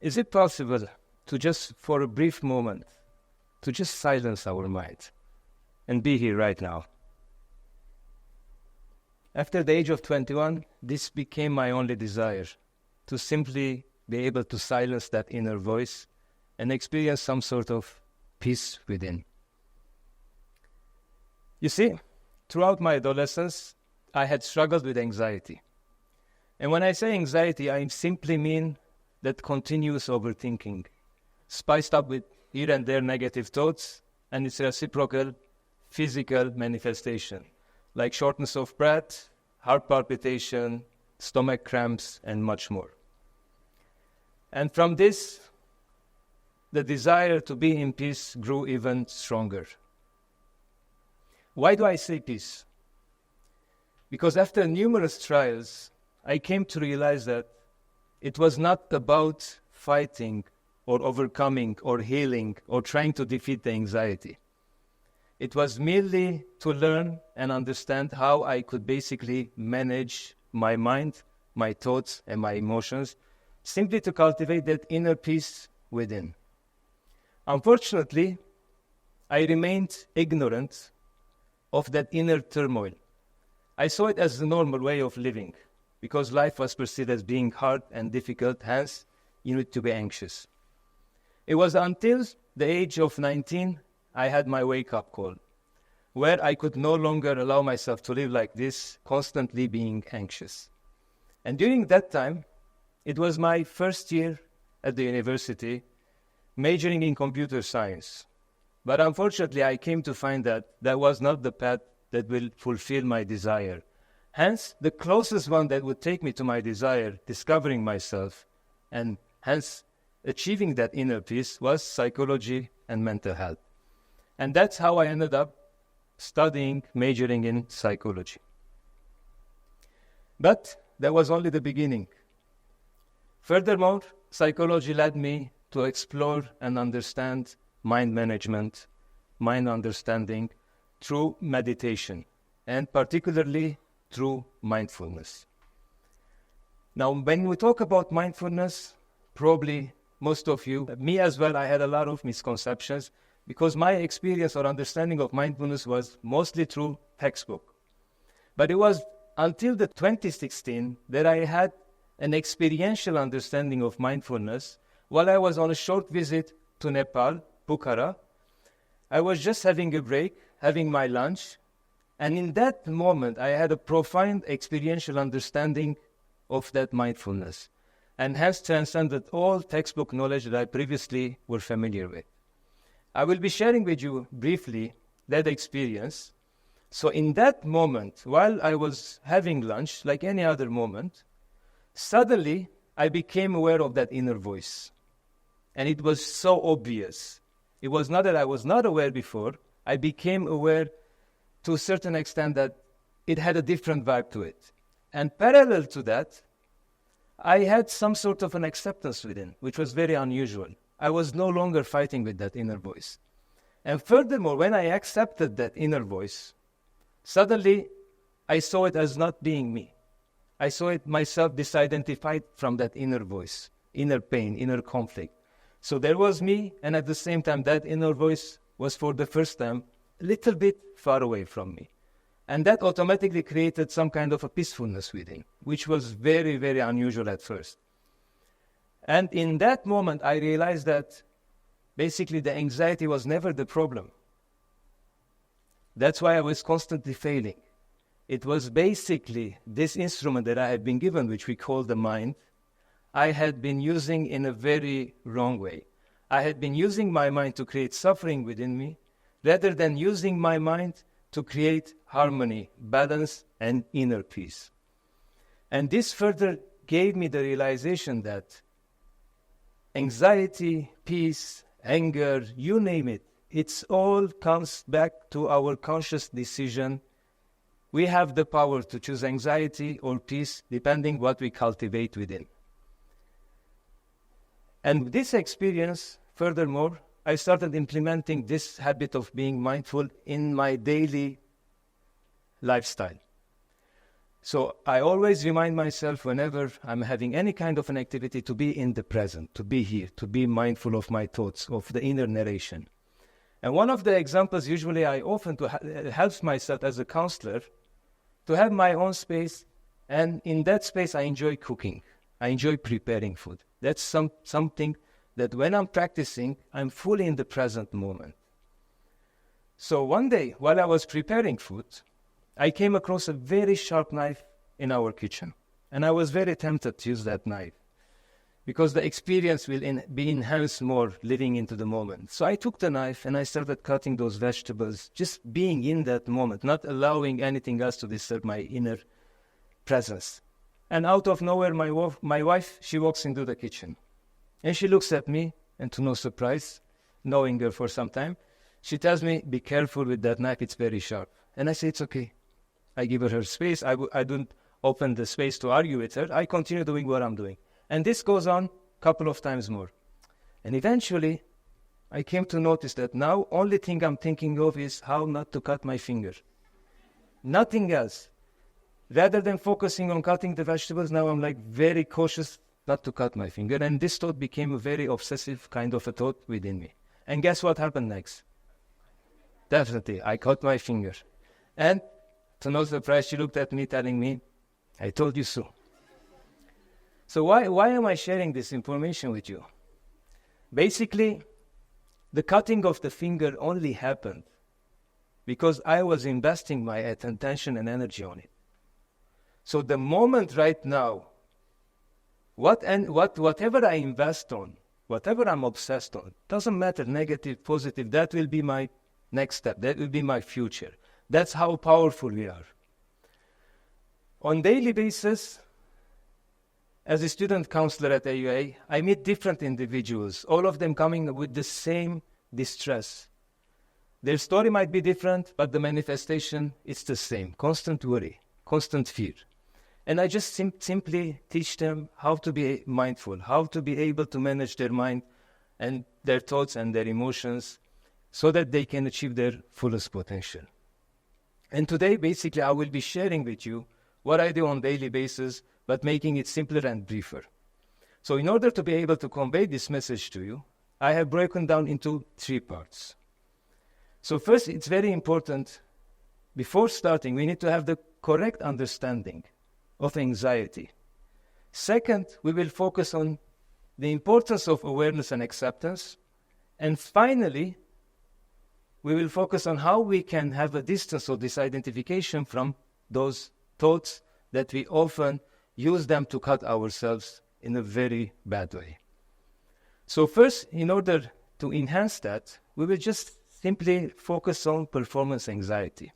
Is it possible to just, for a brief moment, to just silence our mind and be here right now? After the age of 21, this became my only desire, to simply be able to silence that inner voice and experience some sort of peace within. You see, throughout my adolescence, I had struggled with anxiety. And when I say anxiety, I simply mean that continuous overthinking, spiced up with here and there negative thoughts, and its reciprocal physical manifestation, like shortness of breath, heart palpitation, stomach cramps, and much more. And from this, the desire to be in peace grew even stronger. Why do I say peace? Because after numerous trials, I came to realize that it was not about fighting or overcoming or healing or trying to defeat the anxiety. It was merely to learn and understand how I could basically manage my mind, my thoughts, and my emotions, simply to cultivate that inner peace within. Unfortunately, I remained ignorant of that inner turmoil. I saw it as the normal way of living, because life was perceived as being hard and difficult, hence you need to be anxious. It was until the age of 19 I had my wake-up call, where I could no longer allow myself to live like this, constantly being anxious. And during that time, it was my first year at the university, majoring in computer science. But unfortunately, I came to find that that was not the path that will fulfill my desire. Hence, the closest one that would take me to my desire, discovering myself, and hence achieving that inner peace, was psychology and mental health. And that's how I ended up studying, majoring in psychology. But that was only the beginning. Furthermore, psychology led me to explore and understand mind management, mind understanding through meditation, and particularly through mindfulness. Now, when we talk about mindfulness, probably most of you, me as well, I had a lot of misconceptions because my experience or understanding of mindfulness was mostly through textbook. But it was until the 2016 that I had an experiential understanding of mindfulness while I was on a short visit to Nepal, Bukhara. I was just having a break, having my lunch, and in that moment I had a profound experiential understanding of that mindfulness, and hence transcended all textbook knowledge that I previously were familiar with. I will be sharing with you briefly that experience. So in that moment, while I was having lunch, like any other moment, suddenly I became aware of that inner voice. And it was so obvious. It was not that I was not aware before. I became aware to a certain extent that it had a different vibe to it. And parallel to that, I had some sort of an acceptance within, which was very unusual. I was no longer fighting with that inner voice. And furthermore, when I accepted that inner voice, suddenly I saw it as not being me. I saw it myself disidentified from that inner voice, inner pain, inner conflict. So there was me, and at the same time, that inner voice was for the first time a little bit far away from me. And that automatically created some kind of a peacefulness within, which was very, very unusual at first. And in that moment, I realized that basically the anxiety was never the problem. That's why I was constantly failing. It was basically this instrument that I had been given, which we call the mind, I had been using in a very wrong way. I had been using my mind to create suffering within me, rather than using my mind to create harmony, balance, and inner peace. And this further gave me the realization that anxiety, peace, anger, you name it, it all comes back to our conscious decision. We have the power to choose anxiety or peace depending what we cultivate within. And this experience, furthermore, I started implementing this habit of being mindful in my daily lifestyle. So I always remind myself whenever I'm having any kind of an activity to be in the present, to be here, to be mindful of my thoughts, of the inner narration. And one of the examples usually I often helps myself as a counselor to have my own space, and in that space I enjoy cooking. I enjoy preparing food. That's something that when I'm practicing, I'm fully in the present moment. So one day, while I was preparing food, I came across a very sharp knife in our kitchen. And I was very tempted to use that knife because the experience will be enhanced more living into the moment. So I took the knife and I started cutting those vegetables, just being in that moment, not allowing anything else to disturb my inner presence. And out of nowhere, my wife, she walks into the kitchen. And she looks at me, and to no surprise, knowing her for some time, she tells me, be careful with that knife, it's very sharp. And I say, it's okay. I give her space. I don't open the space to argue with her. I continue doing what I'm doing. And this goes on a couple of times more. And eventually, I came to notice that now only thing I'm thinking of is how not to cut my finger. Nothing else. Rather than focusing on cutting the vegetables, now I'm like very cautious not to cut my finger. And this thought became a very obsessive kind of a thought within me. And guess what happened next? Definitely, I cut my finger. And to no surprise, she looked at me telling me, I told you so. So why am I sharing this information with you? Basically, the cutting of the finger only happened because I was investing my attention and energy on it. So the moment right now, whatever I invest on, whatever I'm obsessed on, doesn't matter, negative, positive, that will be my next step. That will be my future. That's how powerful we are. On daily basis, as a student counselor at AUA, I meet different individuals, all of them coming with the same distress. Their story might be different, but the manifestation is the same. Constant worry, constant fear. And I just simply teach them how to be mindful, how to be able to manage their mind and their thoughts and their emotions so that they can achieve their fullest potential. And today, basically, I will be sharing with you what I do on a daily basis, but making it simpler and briefer. So in order to be able to convey this message to you, I have broken down into 3 parts. So first, it's very important, before starting, we need to have the correct understanding of anxiety. Second, we will focus on the importance of awareness and acceptance. And finally, we will focus on how we can have a distance or disidentification from those thoughts that we often use them to cut ourselves in a very bad way. So first, in order to enhance that, we will just simply focus on performance anxiety.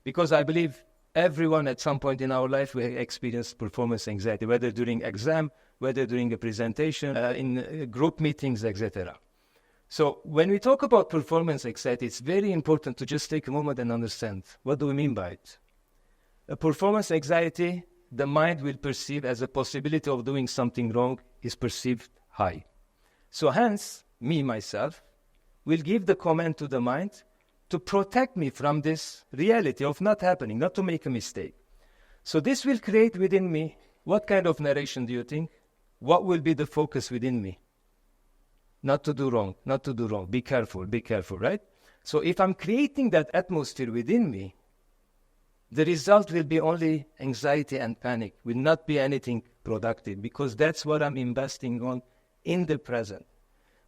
Because I believe everyone at some point in our life will experience performance anxiety, whether during exam, whether during a presentation, in group meetings, etc. So when we talk about performance anxiety, it's very important to just take a moment and understand, what do we mean by it? A performance anxiety, the mind will perceive as a possibility of doing something wrong is perceived high. So hence, me, myself, will give the command to the mind to protect me from this reality of not happening, not to make a mistake. So this will create within me, what kind of narration do you think? What will be the focus within me? Not to do wrong, not to do wrong. Be careful, right? So if I'm creating that atmosphere within me, the result will be only anxiety and panic, will not be anything productive, because that's what I'm investing on in the present.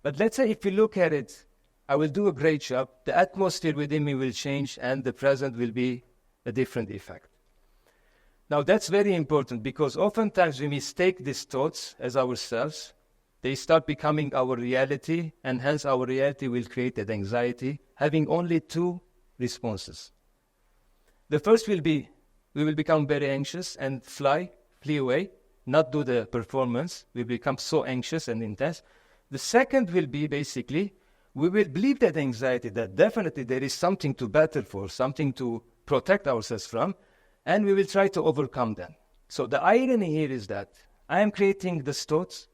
But let's say if you look at it, I will do a great job, the atmosphere within me will change, and the present will be a different effect. Now that's very important, because oftentimes we mistake these thoughts as ourselves. They start becoming our reality, and hence our reality will create that anxiety, having only 2 responses. The first will be, we will become very anxious and flee away, not do the performance. We become so anxious and intense. The second will be basically, we will believe that anxiety, that definitely there is something to battle for, something to protect ourselves from, and we will try to overcome them. So the irony here is that I am creating these thoughts,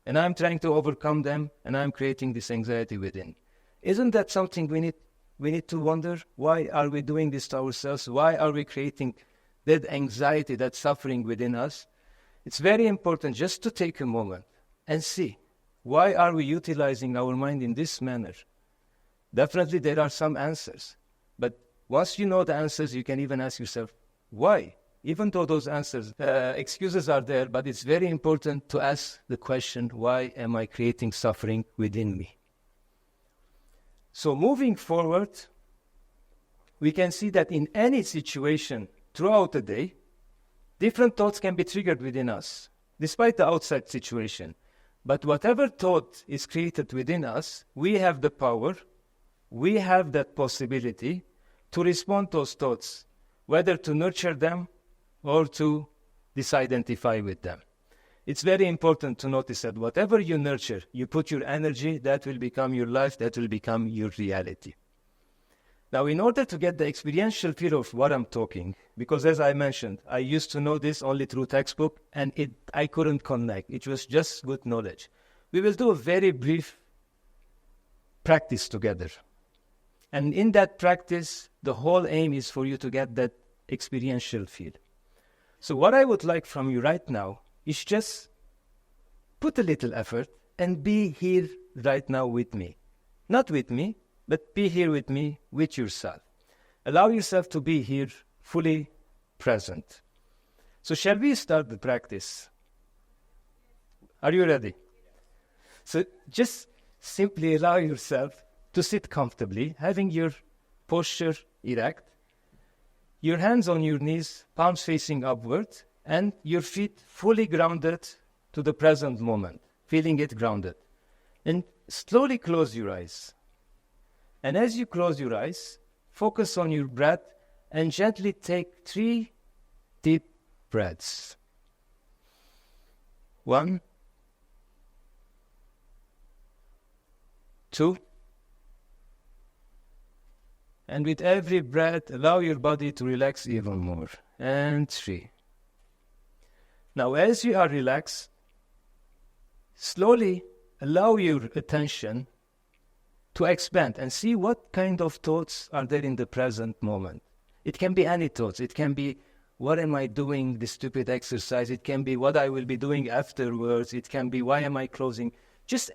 and I'm trying to overcome them, and I'm creating this anxiety within. Isn't that something we need to wonder? Why are we doing this to ourselves? Why are we creating that anxiety, that suffering within us, it's very important just to take a moment and see, why are we utilizing our mind in this manner? Definitely there are some answers, but once you know the answers, you can even ask yourself, why? Even though those answers, excuses are there, but it's very important to ask the question, why am I creating suffering within me? So moving forward, we can see that in any situation throughout the day, different thoughts can be triggered within us, despite the outside situation. But whatever thought is created within us, we have the power, we have that possibility to respond to those thoughts, whether to nurture them or to disidentify with them. It's very important to notice that whatever you nurture, you put your energy, that will become your life, that will become your reality. Now, in order to get the experiential feel of what I'm talking, because as I mentioned, I used to know this only through textbook, and I couldn't connect. It was just good knowledge. We will do a very brief practice together. And in that practice, the whole aim is for you to get that experiential feel. So what I would like from you right now is just put a little effort and be here right now with me. Not with me, but be here with me, with yourself. Allow yourself to be here fully present. So shall we start the practice? Are you ready? So just simply allow yourself to sit comfortably, having your posture erect, your hands on your knees, palms facing upward, and your feet fully grounded to the present moment, feeling it grounded. And slowly close your eyes. And as you close your eyes, focus on your breath and gently take 3 deep breaths. 1, 2, and with every breath, allow your body to relax even more. And 3. Now, as you are relaxed, slowly allow your attention to expand and see what kind of thoughts are there in the present moment. It can be any thoughts. It can be, what am I doing, this stupid exercise? It can be what I will be doing afterwards. It can be, why am I closing? Just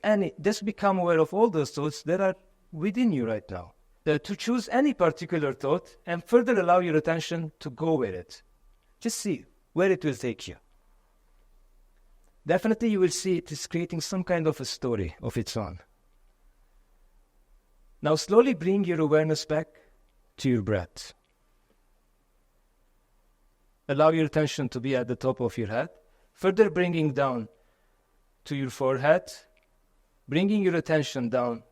become aware of all those thoughts that are within you right now. To choose any particular thought and further allow your attention to go with it. Just see where it will take you. Definitely you will see it is creating some kind of a story of its own. Now slowly bring your awareness back to your breath. Allow your attention to be at the top of your head, further bringing down to your forehead, bringing your attention down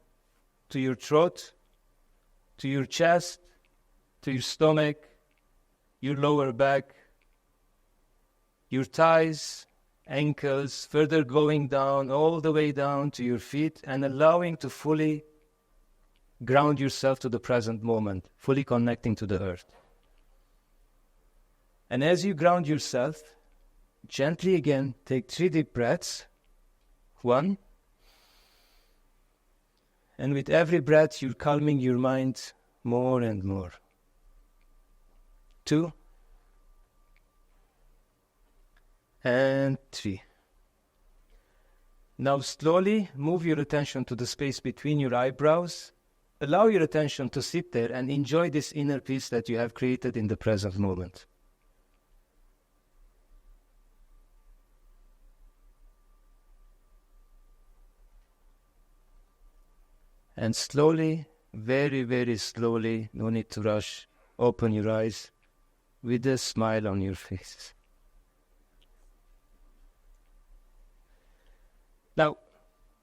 to your throat, to your chest, to your stomach, your lower back, your thighs, ankles, further going down, all the way down to your feet, and allowing to fully ground yourself to the present moment, fully connecting to the earth. And as you ground yourself, gently again take 3 deep breaths. 1. And with every breath, you're calming your mind more and more. 2. And 3. Now slowly move your attention to the space between your eyebrows. Allow your attention to sit there and enjoy this inner peace that you have created in the present moment. And slowly, very, very slowly, no need to rush, open your eyes with a smile on your face. Now,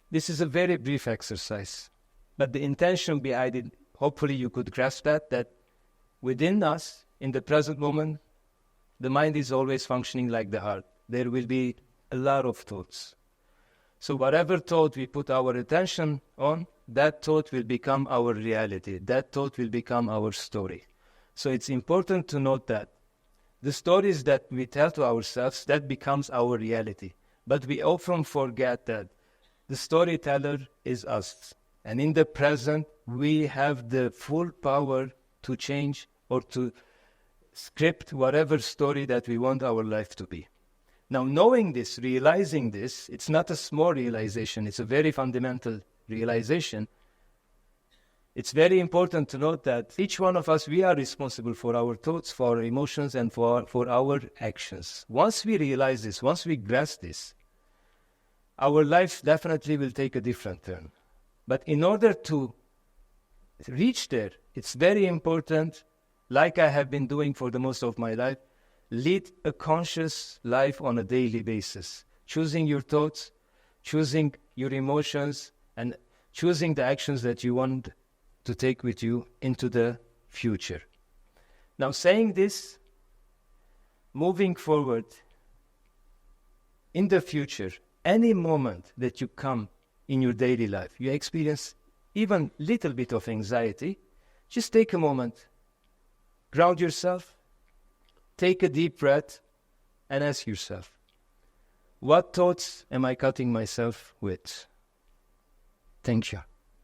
this is a very brief exercise, but the intention behind it, hopefully you could grasp that within us, in the present moment, the mind is always functioning like the heart. There will be a lot of thoughts. So whatever thought we put our attention on, that thought will become our reality. That thought will become our story. So it's important to note that the stories that we tell to ourselves, that becomes our reality. But we often forget that the storyteller is us. And in the present, we have the full power to change or to script whatever story that we want our life to be. Now, knowing this, realizing this, it's not a small realization, it's a very fundamental realization. It's very important to note that each one of us, we are responsible for our thoughts, for our emotions, and for our actions. Once we realize this, once we grasp this, our life definitely will take a different turn. But in order to reach there, it's very important, like I have been doing for the most of my life, lead a conscious life on a daily basis, choosing your thoughts, choosing your emotions, and choosing the actions that you want to take with you into the future. Now, saying this, moving forward, in the future, any moment that you come in your daily life, you experience even little bit of anxiety, just take a moment, ground yourself, take a deep breath, and ask yourself, what thoughts am I cutting myself with? Thank you.